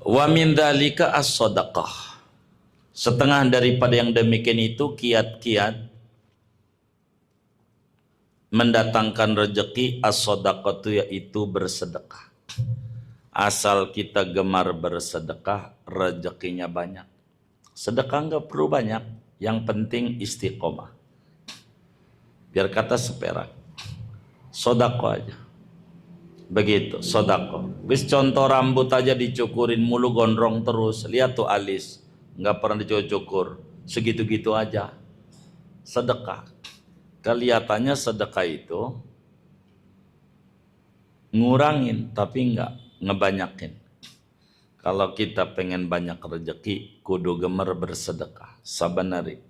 Wa min dzalika as-shadaqah. Setengah daripada yang demikian itu kiat-kiat mendatangkan rezeki as-shadaqatu, yaitu bersedekah. Asal kita gemar bersedekah, rezekinya banyak. Sedekah nggak perlu banyak, yang penting istiqomah. Biar kata seperak, sodako aja. Begitu, sodako. Bis contoh rambut aja dicukurin mulu gondrong terus. Lihat tuh alis, nggak pernah dicukur, segitu-gitu aja. Sedekah. Kelihatannya sedekah itu ngurangin, tapi nggak ngebanyakin. Kalau kita pengen banyak rezeki, kudu gemer bersedekah. Sabanari.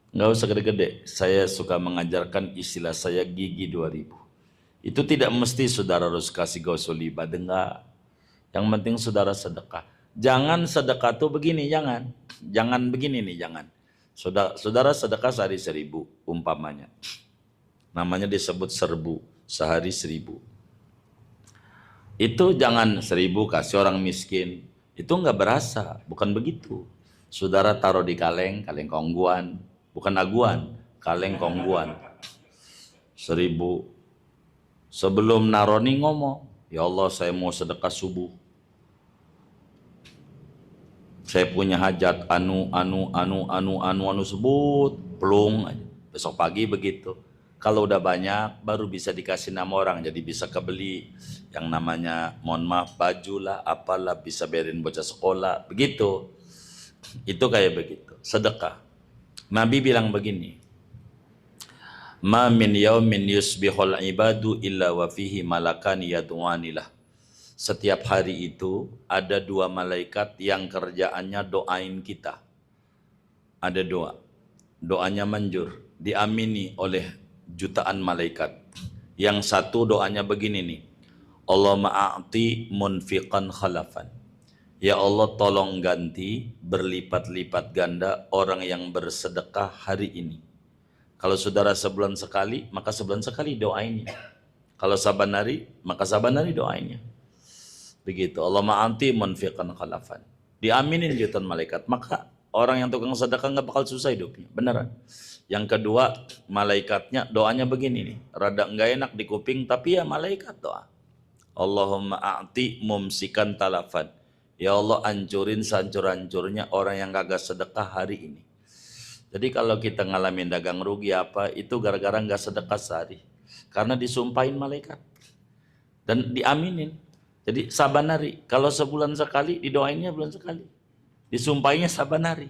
Nggak usah gede-gede. Saya suka mengajarkan istilah saya gigi 2000. Itu tidak mesti saudara harus kasih gausolibah, enggak. Yang penting saudara sedekah. Jangan sedekah tuh begini, jangan. Jangan begini nih, jangan. Saudara sedekah sehari 1000 umpamanya. Namanya disebut serbu, sehari 1000. Itu jangan 1000 kasih orang miskin. Itu nggak berasa, bukan begitu. Saudara taruh di kaleng kongguan, bukan aguan, kaleng kongguan. 1000. Sebelum naroni ngomong, ya Allah saya mau sedekah subuh. Saya punya hajat anu sebut, pelung aja. Besok pagi begitu. Kalau udah banyak baru bisa dikasih nama orang, jadi bisa kebeli yang namanya mohon maaf baju lah, apalah, bisa berin bocah sekolah, begitu. Itu kayak begitu, sedekah. Nabi bilang begini, ma min yaumin yusbihul ibadu illa wa fihi malakan yad'uanilah. Setiap hari itu ada 2 malaikat yang kerjaannya doain kita. Ada doa. Doanya manjur, diamini oleh jutaan malaikat. Yang satu doanya begini nih. Allahumma a'ti munfiqan khalafan. Ya Allah tolong ganti berlipat-lipat ganda orang yang bersedekah hari ini. Kalau saudara sebulan sekali, maka sebulan sekali doainnya. Kalau saban hari, maka saban hari doainnya. Begitu. Allahumma a'ti munfiqan khalafan. Diaminin jutaan malaikat. Maka orang yang tukang sedekah nggak bakal susah hidupnya. Beneran. Yang kedua, malaikatnya doanya begini nih. Rada nggak enak di kuping, tapi ya malaikat doa. Allahumma a'ti mumsikan talafan. Ya Allah ancurin sehancur-hancurnya orang yang kagak sedekah hari ini. Jadi kalau kita ngalamin dagang rugi apa, itu gara-gara nggak sedekah sehari. Karena disumpahin malaikat. Dan diaminin. Jadi saban hari. Kalau sebulan sekali, didoainnya bulan sekali. Disumpahinnya saban hari.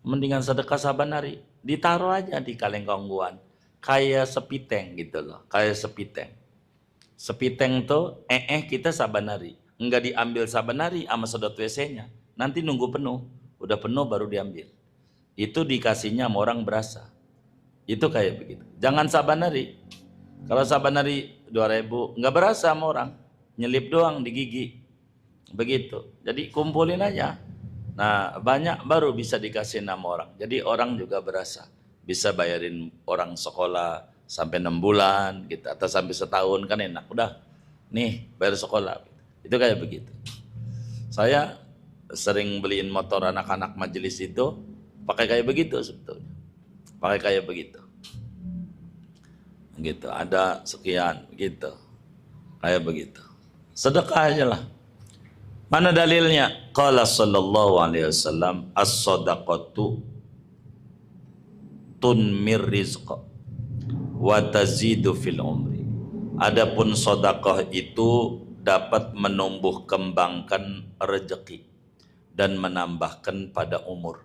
Mendingan sedekah saban hari. Ditaruh aja di kaleng kongguan. Kayak sepiteng gitu loh. Kayak sepiteng. Sepiteng tuh kita saban hari. Enggak diambil saban hari sama sedot WC-nya. Nanti nunggu penuh. Udah penuh baru diambil. Itu dikasihnya sama orang berasa. Itu kayak begitu. Jangan saban hari. Kalau saban hari 2000, enggak berasa sama orang. Nyelip doang di gigi. Begitu. Jadi kumpulin aja. Nah, banyak baru bisa dikasih nama orang. Jadi orang juga berasa. Bisa bayarin orang sekolah sampai 6 bulan gitu, atau sampai setahun kan enak. Udah, nih bayar sekolah. Itu kayak begitu. Saya sering beliin motor anak-anak majelis itu pakai kayak begitu sebetulnya. Pakai kayak begitu. Gitu, ada sekian gitu. Kayak begitu. Sedekah aja lah. Mana dalilnya? Qala sallallahu alaihi wasallam, as-shadaqatu tunmir rizqa wa tazidu fil umri. Adapun sedekah itu dapat menumbuh kembangkan rezeki dan menambahkan pada umur.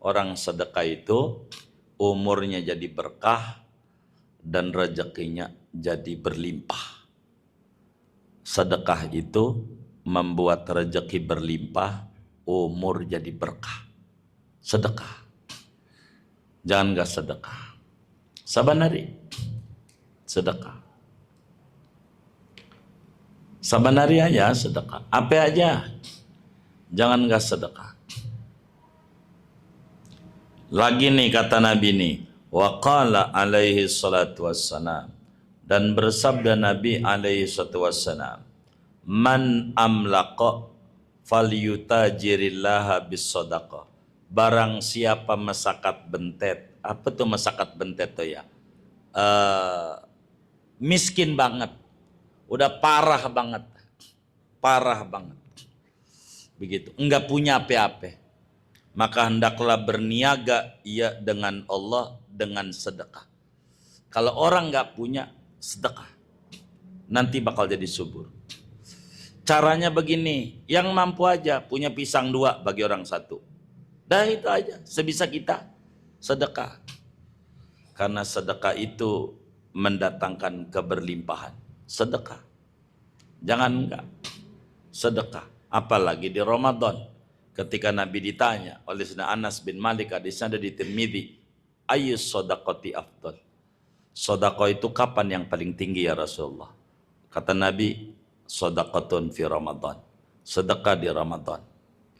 Orang sedekah itu umurnya jadi berkah dan rezekinya jadi berlimpah. Sedekah itu membuat rezeki berlimpah, umur jadi berkah. Sedekah. Jangan gak sedekah. Saban hari sedekah. Saban hari aja sedekah. Apa aja. Jangan gak sedekah. Lagi nih kata Nabi nih. Wa qala alaihi salatu wassalam. Dan bersabda Nabi alaihi salatu wassalam. Man amlaqa falyutajirillah bis-shadaqah. Barang siapa masakat bentet. Apa tuh masakat bentet tuh ya? Miskin banget. Udah parah banget. Parah banget. Begitu. Enggak punya apa-apa. Maka hendaklah berniaga ia dengan Allah dengan sedekah. Kalau orang enggak punya, sedekah. Nanti bakal jadi subur. Caranya begini, yang mampu aja punya pisang 2 bagi orang 1. Dah itu aja, sebisa kita sedekah. Karena sedekah itu mendatangkan keberlimpahan. Sedekah. Jangan enggak. Sedekah. Apalagi di Ramadan. Ketika Nabi ditanya oleh Sayyidina Anas bin Malik, hadisnya ada di Tirmidzi, ayyus shadaqati afdal. Sedekah itu kapan yang paling tinggi ya Rasulullah? Kata Nabi, shadaqatun fi Ramadan. Sedekah di Ramadan.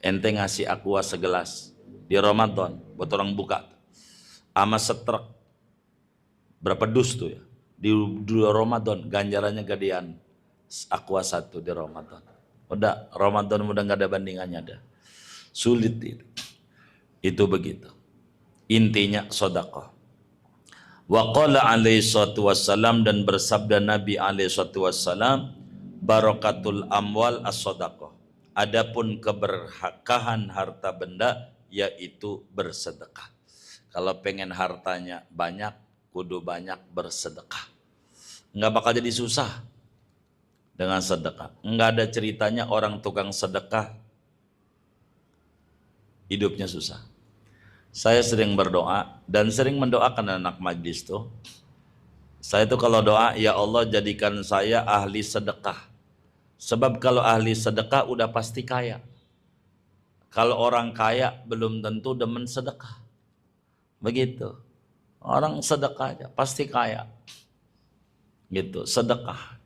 Ente ngasih aqua segelas di Ramadan buat orang buka. Ama setrek. Berapa dus tuh ya? Di Ramadan ganjarannya gedean. Aqua 1 di Ramadan. Udah Ramadan udah nggak ada bandingannya dah. Sulit itu. Itu begitu. Intinya sedekah. Wa qala alaihi salatu wassalam, dan bersabda Nabi alaihi salatu wassalam, barakatul amwal as-shadaqah. Adapun keberkahan harta benda yaitu bersedekah. Kalau pengen hartanya banyak, kudu banyak bersedekah. Enggak bakal jadi susah dengan sedekah. Enggak ada ceritanya orang tukang sedekah hidupnya susah. Saya sering berdoa dan sering mendoakan anak majlis tuh. Saya tuh kalau doa, ya Allah jadikan saya ahli sedekah. Sebab kalau ahli sedekah udah pasti kaya. Kalau orang kaya belum tentu demen sedekah. Begitu. Orang sedekah aja pasti kaya. Gitu, sedekah.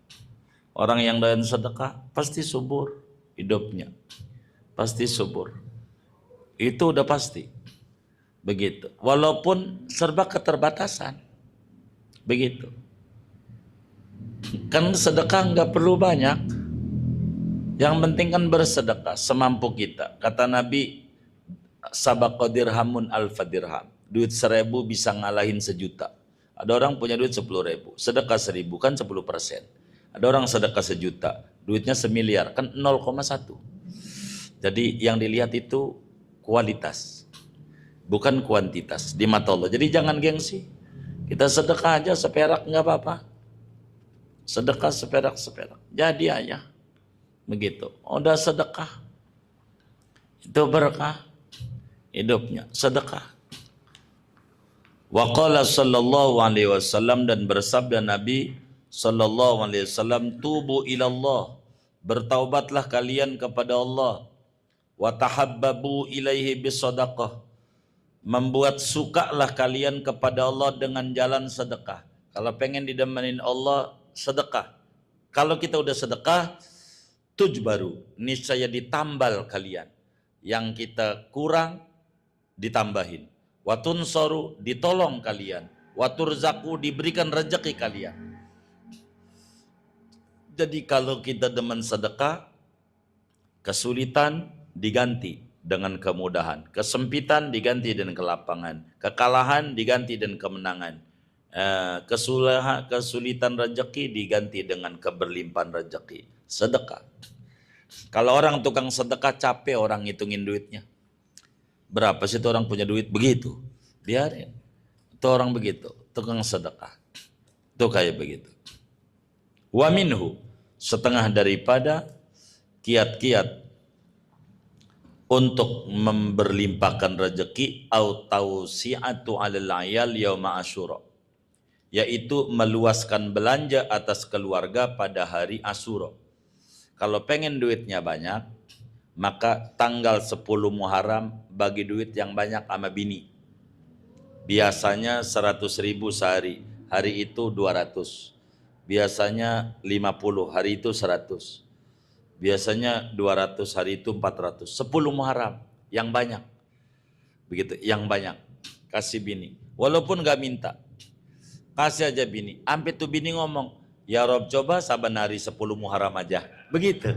Orang yang doyan sedekah pasti subur hidupnya. Pasti subur. Itu udah pasti. Begitu. Walaupun serba keterbatasan. Begitu. Kan sedekah nggak perlu banyak. Yang penting kan bersedekah semampu kita. Kata Nabi, sabaqa dirhamun alfa dirham. Duit 1.000 bisa ngalahin 1.000.000. Ada orang punya duit 10.000. Sedekah 1.000 kan 10%. Ada orang sedekah 1.000.000. Duitnya 1.000.000.000 kan 0,1. Jadi yang dilihat itu kualitas. Bukan kuantitas di mata Allah. Jadi jangan gengsi. Kita sedekah aja seperak nggak apa-apa. Sedekah seperak-seperak. Jadi aja. Begitu. Udah sedekah. Itu berkah hidupnya. Sedekah. Wa qala sallallahu alaihi wasallam, dan bersabda Nabi sallallahu alaihi wasallam, tubu ilallah. Bertaubatlah kalian kepada Allah. Wa tahabbabu ilaihi bisadaqah. Membuat sukalah kalian kepada Allah dengan jalan sedekah. Kalau pengen didemenin Allah, sedekah. Kalau kita udah sedekah, tujbaru, niscaya ditambal kalian. Yang kita kurang, ditambahin. Watunsoru, ditolong kalian. Waturzaku, diberikan rezeki kalian. Jadi kalau kita demen sedekah, kesulitan diganti dengan kemudahan, kesempitan diganti dengan kelapangan, kekalahan diganti dengan kemenangan, kesulitan rezeki diganti dengan keberlimpahan rezeki. Sedekah. Kalau orang tukang sedekah capek orang ngitungin duitnya. Berapa sih itu orang punya duit? Begitu. Biarin. Itu orang begitu, tukang sedekah. Itu kayak begitu. Wa minhu, setengah daripada kiat-kiat untuk memberlimpahkan rezeki, au tausi'atu 'alal 'ayal yauma Asyura, yaitu meluaskan belanja atas keluarga pada hari Asyura. Kalau pengen duitnya banyak, maka tanggal 10 Muharram bagi duit yang banyak sama bini. Biasanya 100.000 sehari, hari itu 200. Biasanya 50, hari itu 100. Biasanya 200, hari itu 400. 10 Muharram yang banyak. Begitu, yang banyak. Kasih bini. Walaupun gak minta. Kasih aja bini. Sampai tuh bini ngomong, ya Rob coba saban hari 10 Muharram aja. Begitu.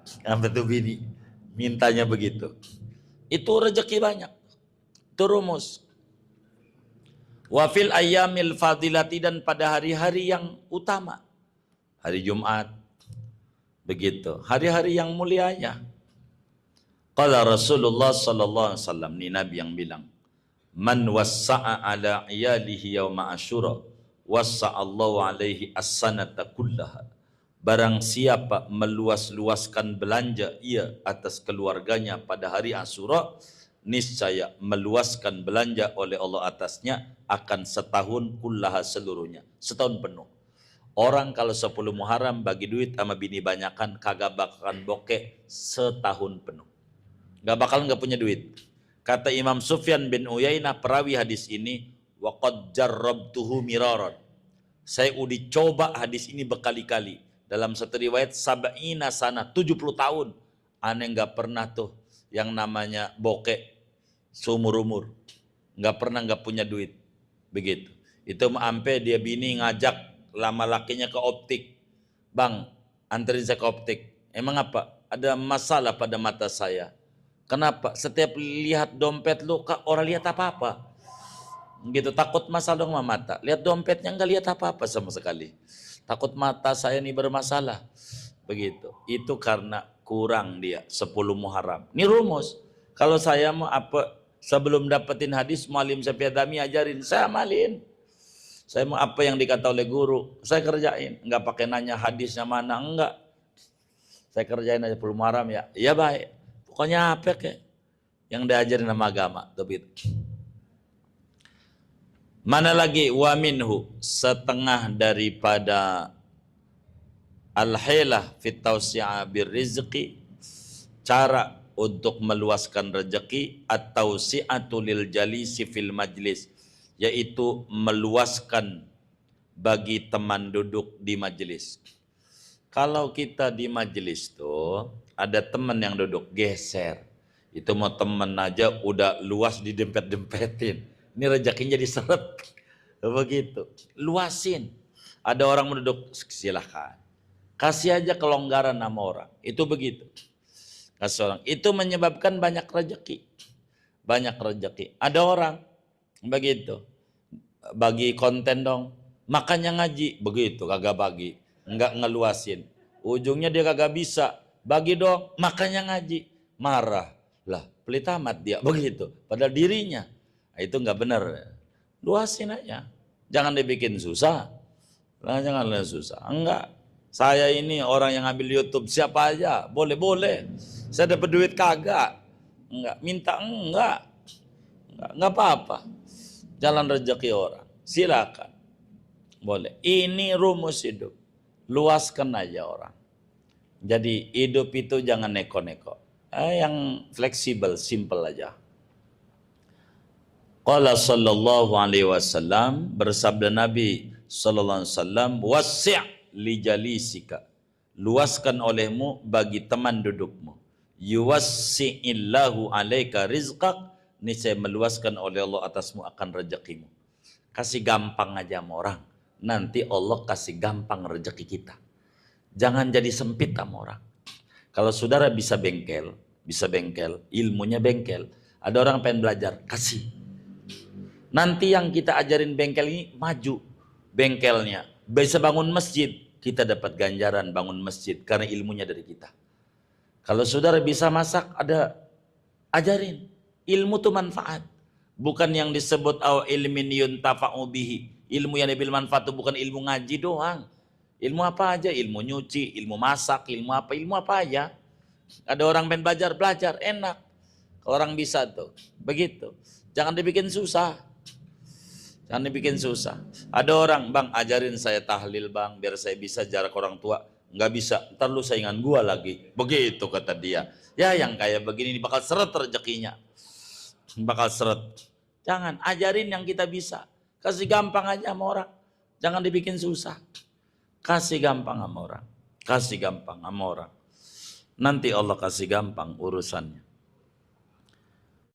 Sampai tuh bini. Mintanya begitu. Itu rezeki banyak. Itu rumus. Wafil ayyamil fadilati, dan pada hari-hari yang utama. Hari Jumat. Begitu. Hari-hari yang mulianya. Qala Rasulullah sallallahu alaihi wasallam, ni Nabi yang bilang, man wassa'a ala iyalihi yauma asyura wassa'allahu alaihi as-sanata kullaha. Barang siapa meluas-luaskan belanja ia atas keluarganya pada hari Asyura, niscaya meluaskan belanja oleh Allah atasnya akan setahun kullaha, seluruhnya, setahun penuh. Orang kalau 10 Muharram bagi duit sama bini banyakan, kagak bakalan bokeh setahun penuh. Gak punya duit. Kata Imam Sufyan bin Uyainah, perawi hadis ini, waqad jarrabtuhu miraran. Saya udah coba hadis ini berkali-kali. Dalam satu riwayat sab'ina sana, 70 tahun. Aneh gak pernah tuh yang namanya bokeh seumur-umur. Gak pernah gak punya duit. Begitu. Itu sampai dia bini ngajak lama lakinya ke optik. Bang, anterin saya ke optik. Emang apa? Ada masalah pada mata saya. Kenapa? Setiap lihat dompet lu, orang lihat apa-apa. Gitu, takut masalah dong sama mata. Lihat dompetnya nggak lihat apa-apa sama sekali. Takut mata saya nih bermasalah. Begitu. Itu karena kurang dia 10 Muharram. Ini rumus. Kalau saya mau apa, sebelum dapetin hadis, Muallim Syafi'i Adami ajarin, saya amalin. Saya mau apa yang dikata oleh guru, saya kerjain. Nggak pakai nanya hadisnya mana, enggak. Saya kerjain aja 10 Muharram ya. Iya baik. Pokoknya apa kayak yang diajarin sama agama. Mana lagi? Wa minhu, setengah daripada al-hilah fit tausi'a bir rizqi, cara untuk meluaskan rezeki, atau si'atu lil jalisi fil majlis, yaitu meluaskan bagi teman duduk di majelis. Kalau kita di majelis tuh ada teman yang duduk geser, itu mau temen aja udah luas didempet-dempetin. Ini rezekinya diseret. Begitu. Luasin. Ada orang mau duduk, silahkan. Kasih aja kelonggaran sama orang. Itu begitu. Kasih orang. Itu menyebabkan banyak rezeki. Banyak rezeki. Ada orang begitu. Bagi konten dong. Makanya ngaji. Begitu, kagak bagi. Enggak ngeluasin. Ujungnya dia kagak bisa. Bagi dong, makanya ngaji. Marah. Lah, pelit amat dia. Begitu. Padahal dirinya. Nah, itu enggak benar. Luasin aja. Jangan dibikin susah. Jangan susah. Enggak. Saya ini orang yang ambil YouTube. Siapa aja. Boleh-boleh. Saya dapat duit kagak. Enggak. Minta enggak. Enggak apa-apa. Jalan rezeki orang. Silakan. Boleh. Ini rumus hidup. Luaskan aja orang. Jadi hidup itu jangan neko-neko. Yang fleksibel, simple aja. Qala sallallahu alaihi wasallam, bersabda Nabi sallallahu alaihi wasallam, wasi' li jalisika. Luaskan olehmu bagi teman dudukmu. Yuwassi'illahu alaika rizqak. Niscaya meluaskan oleh Allah atasmu akan rezekimu. Kasih gampang aja sama orang. Nanti Allah kasih gampang rezeki kita. Jangan jadi sempit sama orang. Kalau saudara bisa bengkel, ilmunya bengkel. Ada orang pengen belajar, kasih. Nanti yang kita ajarin bengkel ini maju bengkelnya. Bisa bangun masjid, kita dapat ganjaran bangun masjid karena ilmunya dari kita. Kalau saudara bisa masak, ada ajarin. Ilmu itu manfaat. Bukan yang disebut ilmin yuntafa'u bihi. Ilmu yang diambil manfaat itu bukan ilmu ngaji doang. Ilmu apa aja, ilmu nyuci, ilmu masak, ilmu apa aja. Ada orang pengen belajar, enak. Kalau orang bisa tuh, begitu. Jangan dibikin susah. Jangan dibikin susah. Ada orang, bang ajarin saya tahlil bang, biar saya bisa jarak orang tua. Nggak bisa, ntar lu saingan gua lagi. Begitu kata dia. Ya yang kayak begini bakal seret rezekinya. Bakal seret. Jangan, ajarin yang kita bisa. Kasih gampang aja sama orang. Jangan dibikin susah. Kasih gampang sama orang. Kasih gampang sama orang. Nanti Allah kasih gampang urusannya.